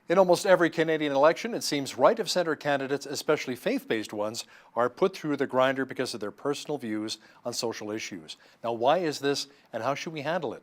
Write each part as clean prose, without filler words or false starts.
In almost every Canadian election, it seems right-of-centre candidates, especially faith-based ones, are put through the grinder because of their personal views on social issues. Now, why is this, and how should we handle it?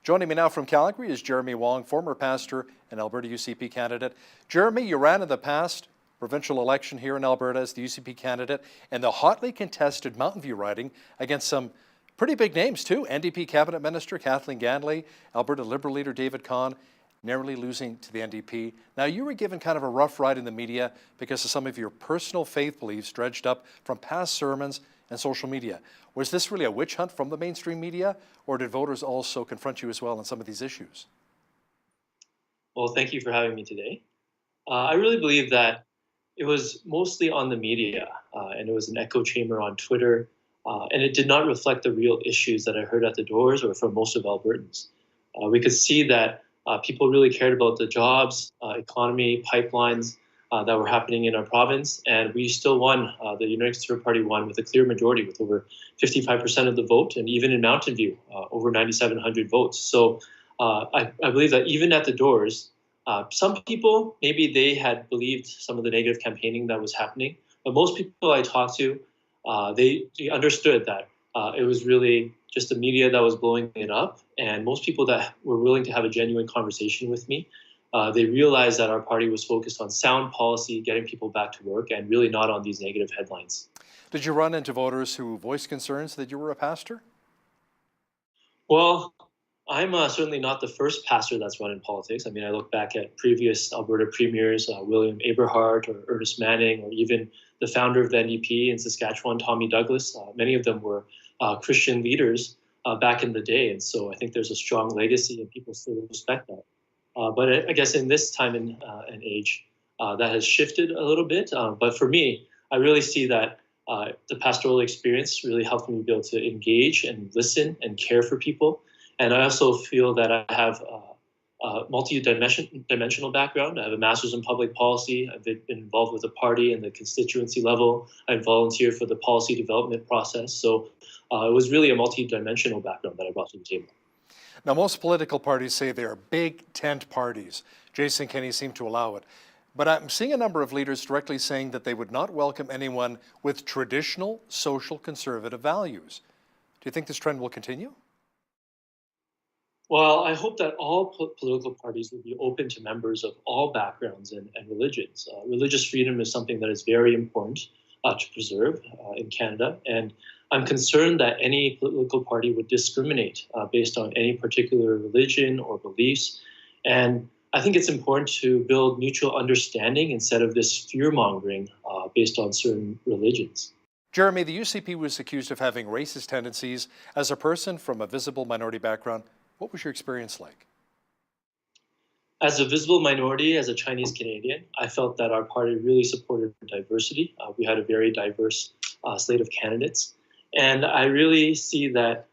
Joining me now from Calgary is Jeremy Wong, former pastor and Alberta UCP candidate. Jeremy, you ran in the past provincial election here in Alberta as the UCP candidate and the hotly contested Mountain View riding against some pretty big names too. NDP Cabinet Minister Kathleen Ganley, Alberta Liberal leader David Kahn, narrowly losing to the NDP. Now, you were given kind of a rough ride in the media because of some of your personal faith beliefs dredged up from past sermons and social media. Was this really a witch hunt from the mainstream media, or did voters also confront you as well on some of these issues? Well, thank you for having me today. I really believe that it was mostly on the media, and it was an echo chamber on Twitter, and it did not reflect the real issues that I heard at the doors or from most of Albertans. We could see that people really cared about the jobs, economy, pipelines that were happening in our province, and we still won. The United Conservative Party won with a clear majority, with over 55% of the vote, and even in Mountain View, over 9,700 votes. So I believe that even at the doors, some people, maybe they had believed some of the negative campaigning that was happening, but most people I talked to, they understood that it was really just the media that was blowing it up. And most people that were willing to have a genuine conversation with me, they realized that our party was focused on sound policy, getting people back to work, and really not on these negative headlines. Did you run into voters who voiced concerns that you were a pastor? Well, I'm certainly not the first pastor that's run in politics. I mean, I look back at previous Alberta premiers, William Aberhart or Ernest Manning, or even the founder of the NDP in Saskatchewan, Tommy Douglas. Many of them were Christian leaders back in the day. And so I think there's a strong legacy and people still respect that. But I guess in this time and age, that has shifted a little bit. But for me, I really see that the pastoral experience really helped me be able to engage and listen and care for people. And I also feel that I have a multi-dimensional background. I have a master's in public policy. I've been involved with the party and the constituency level. I volunteer for the policy development process. So it was really a multi-dimensional background that I brought to the table. Now, most political parties say they are big tent parties. Jason Kenney seemed to allow it. But I'm seeing a number of leaders directly saying that they would not welcome anyone with traditional social conservative values. Do you think this trend will continue? Well, I hope that all political parties will be open to members of all backgrounds and religions. Religious freedom is something that is very important to preserve in Canada. And I'm concerned that any political party would discriminate based on any particular religion or beliefs. And I think it's important to build mutual understanding instead of this fear-mongering based on certain religions. Jeremy, the UCP was accused of having racist tendencies. As a person from a visible minority background, what was your experience like? As a visible minority, as a Chinese Canadian, I felt that our party really supported diversity. We had a very diverse slate of candidates. And I really see that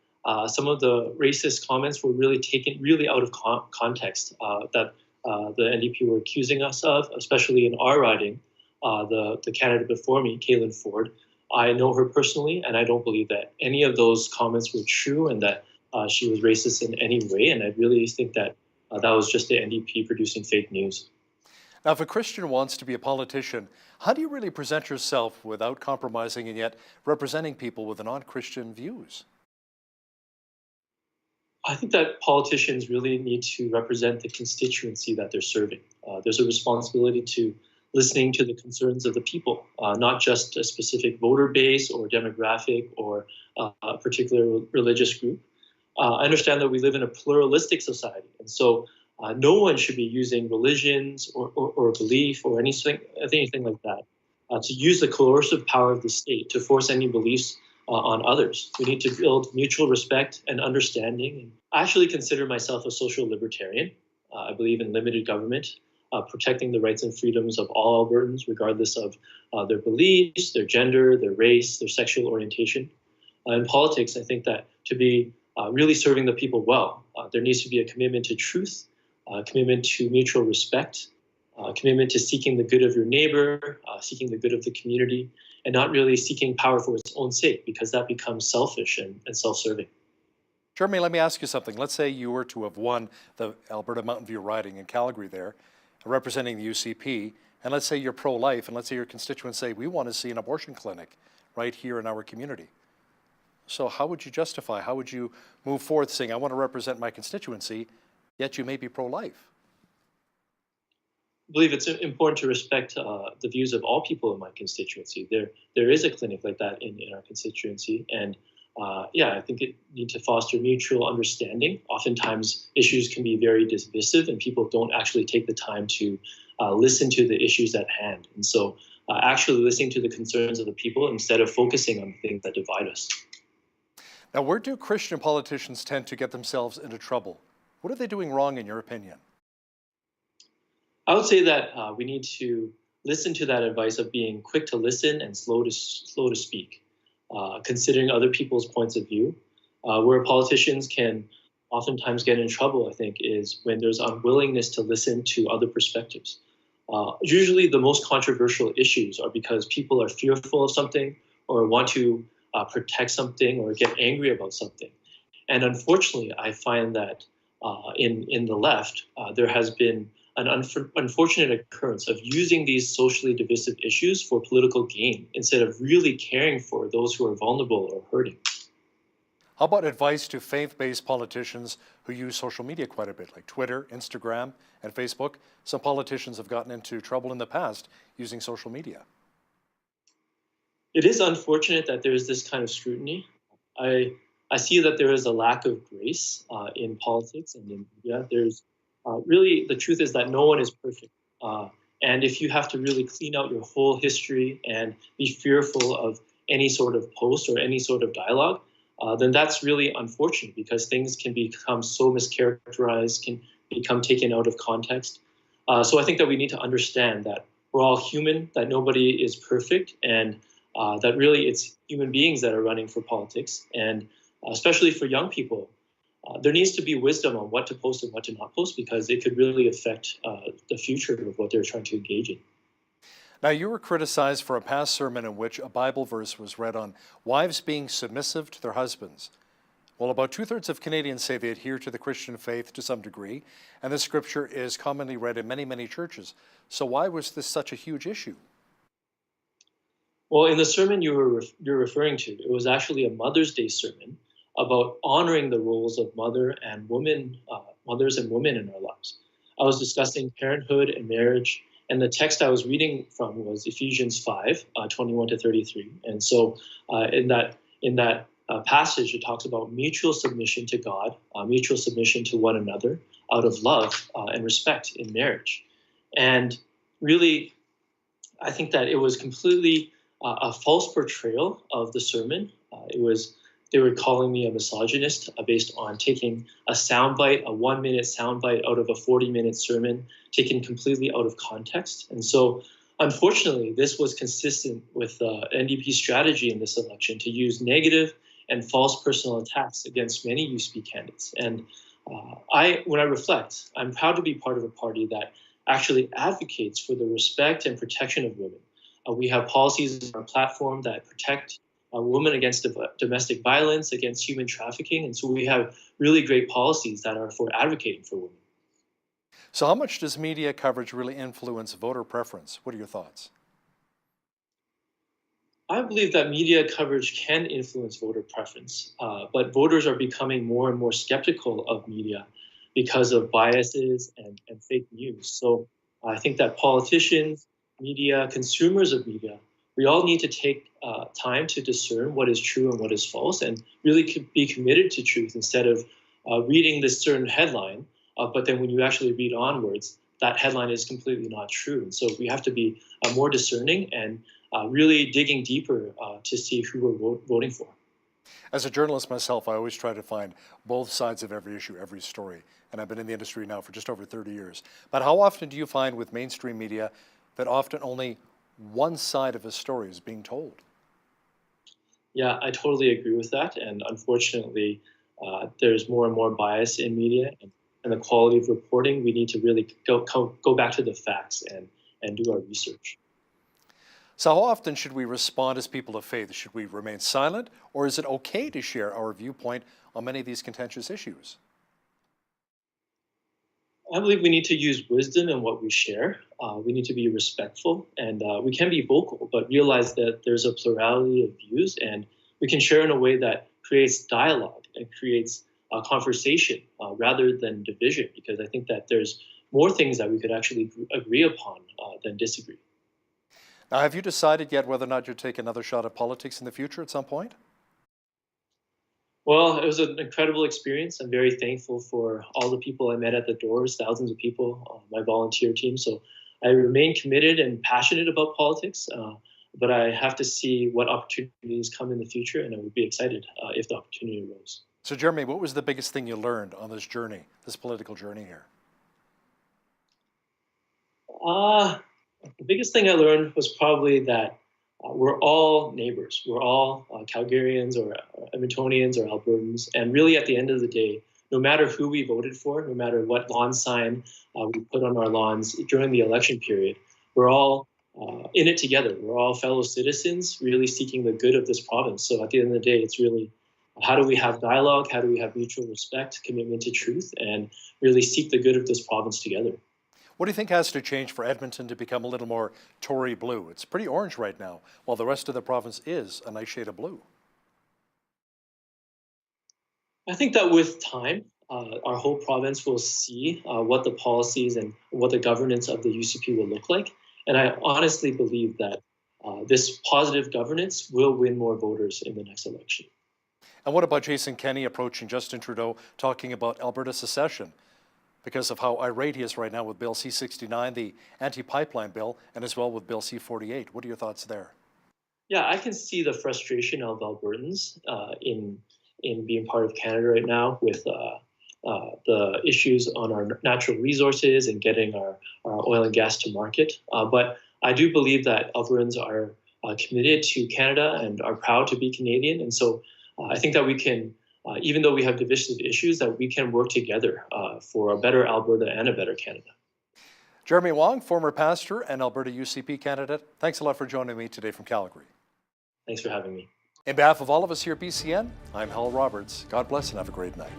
some of the racist comments were really taken really out of context that the NDP were accusing us of, especially in our riding. The candidate before me, Caitlin Ford, I know her personally, and I don't believe that any of those comments were true and that she was racist in any way. And I really think that that was just the NDP producing fake news. Now, if a Christian wants to be a politician, how do you really present yourself without compromising and yet representing people with non-Christian views? I think that politicians really need to represent the constituency that they're serving. There's a responsibility to listening to the concerns of the people, not just a specific voter base or demographic or a particular religious group. I understand that we live in a pluralistic society, and so no one should be using religions or belief or anything like that to use the coercive power of the state to force any beliefs on others. We need to build mutual respect and understanding. I actually consider myself a social libertarian. I believe in limited government, protecting the rights and freedoms of all Albertans, regardless of their beliefs, their gender, their race, their sexual orientation. In politics, I think that to be really serving the people well, there needs to be a commitment to truth, a commitment to mutual respect, a commitment to seeking the good of your neighbor, seeking the good of the community, and not really seeking power for its own sake, because that becomes selfish and self-serving. Jeremy, let me ask you something. Let's say you were to have won the Alberta Mountain View riding in Calgary there. representing the UCP, and let's say you're pro-life, and let's say your constituents say, we want to see an abortion clinic right here in our community. So how would you justify, how would you move forth saying, I want to represent my constituency, yet you may be pro-life? I believe it's important to respect the views of all people in my constituency. There is a clinic like that in our constituency, and I think it need to foster mutual understanding. Oftentimes, issues can be very divisive, and people don't actually take the time to listen to the issues at hand. And so, actually listening to the concerns of the people instead of focusing on things that divide us. Now, where do Christian politicians tend to get themselves into trouble? What are they doing wrong, in your opinion? I would say that we need to listen to that advice of being quick to listen and slow to speak, considering other people's points of view. Where politicians can oftentimes get in trouble, I think, is when there's unwillingness to listen to other perspectives. Usually, the most controversial issues are because people are fearful of something or want to protect something or get angry about something. And unfortunately, I find that in the left, there has been an unfortunate occurrence of using these socially divisive issues for political gain instead of really caring for those who are vulnerable or hurting. How about advice to faith-based politicians who use social media quite a bit, like Twitter, Instagram, and Facebook? Some politicians have gotten into trouble in the past using social media. It is unfortunate that there is this kind of scrutiny. I see that there is a lack of grace in politics and in media. There's really, the truth is that no one is perfect. And if you have to really clean out your whole history and be fearful of any sort of post or any sort of dialogue, then that's really unfortunate because things can become so mischaracterized, can become taken out of context. So I think that we need to understand that we're all human, that nobody is perfect, and that really it's human beings that are running for politics. And especially for young people, there needs to be wisdom on what to post and what to not post because it could really affect the future of what they're trying to engage in. Now, you were criticized for a past sermon in which a Bible verse was read on wives being submissive to their husbands. Well, about 2/3 of Canadians say they adhere to the Christian faith to some degree, and the scripture is commonly read in many, many churches. So why was this such a huge issue? Well, in the sermon you're referring to, it was actually a Mother's Day sermon about honoring the roles of mothers and women in our lives. I was discussing parenthood and marriage, and the text I was reading from was Ephesians 5, 21 to 33. And so in that passage, it talks about mutual submission to God, mutual submission to one another out of love and respect in marriage. And really, I think that it was completely a false portrayal of the sermon. They were calling me a misogynist based on taking a soundbite, a 1-minute soundbite out of a 40-minute sermon, taken completely out of context. And so, unfortunately, this was consistent with NDP's strategy in this election to use negative and false personal attacks against many USP candidates. And when I reflect, I'm proud to be part of a party that actually advocates for the respect and protection of women. We have policies on our platform that protect women against domestic violence, against human trafficking. And so we have really great policies that are for advocating for women. So how much does media coverage really influence voter preference? What are your thoughts? I believe that media coverage can influence voter preference, but voters are becoming more and more skeptical of media because of biases and fake news. So I think that politicians, media, consumers of media, we all need to take time to discern what is true and what is false and really be committed to truth instead of reading this certain headline, but then when you actually read onwards, that headline is completely not true. And so we have to be more discerning and really digging deeper to see who we're voting for. As a journalist myself, I always try to find both sides of every issue, every story. And I've been in the industry now for just over 30 years. But how often do you find with mainstream media that often only one side of a story is being told? Yeah, I totally agree with that. And unfortunately, there's more and more bias in media and the quality of reporting. We need to really go back to the facts and do our research. So how often should we respond as people of faith? Should we remain silent, or is it okay to share our viewpoint on many of these contentious issues? I believe we need to use wisdom in what we share. We need to be respectful, and we can be vocal, but realize that there's a plurality of views, and we can share in a way that creates dialogue and creates a conversation rather than division. Because I think that there's more things that we could actually agree upon than disagree. Now, have you decided yet whether or not you'll take another shot at politics in the future at some point? Well, it was an incredible experience. I'm very thankful for all the people I met at the doors, thousands of people on my volunteer team. So I remain committed and passionate about politics, but I have to see what opportunities come in the future, and I would be excited if the opportunity arose. So, Jeremy, what was the biggest thing you learned on this journey, this political journey here? Uh, the biggest thing I learned was probably that we're all neighbors. We're all Calgarians or Edmontonians or Albertans. And really, at the end of the day, no matter who we voted for, no matter what lawn sign we put on our lawns during the election period, we're all in it together. We're all fellow citizens, really seeking the good of this province. So at the end of the day, it's really how do we have dialogue? How do we have mutual respect, commitment to truth, and really seek the good of this province together? What do you think has to change for Edmonton to become a little more Tory blue? It's pretty orange right now, while the rest of the province is a nice shade of blue. I think that with time, our whole province will see what the policies and what the governance of the UCP will look like. And I honestly believe that this positive governance will win more voters in the next election. And what about Jason Kenney approaching Justin Trudeau, talking about Alberta secession because of how irate he is right now with Bill C-69, the anti-pipeline bill, and as well with Bill C-48? What are your thoughts there? Yeah, I can see the frustration of Albertans in being part of Canada right now with the issues on our natural resources and getting our oil and gas to market. But I do believe that Albertans are committed to Canada and are proud to be Canadian. And so I think that we can, even though we have divisive issues, that we can work together for a better Alberta and a better Canada. Jeremy Wong, former pastor and Alberta UCP candidate, thanks a lot for joining me today from Calgary. Thanks for having me. In behalf of all of us here at BCN, I'm Hal Roberts. God bless and have a great night.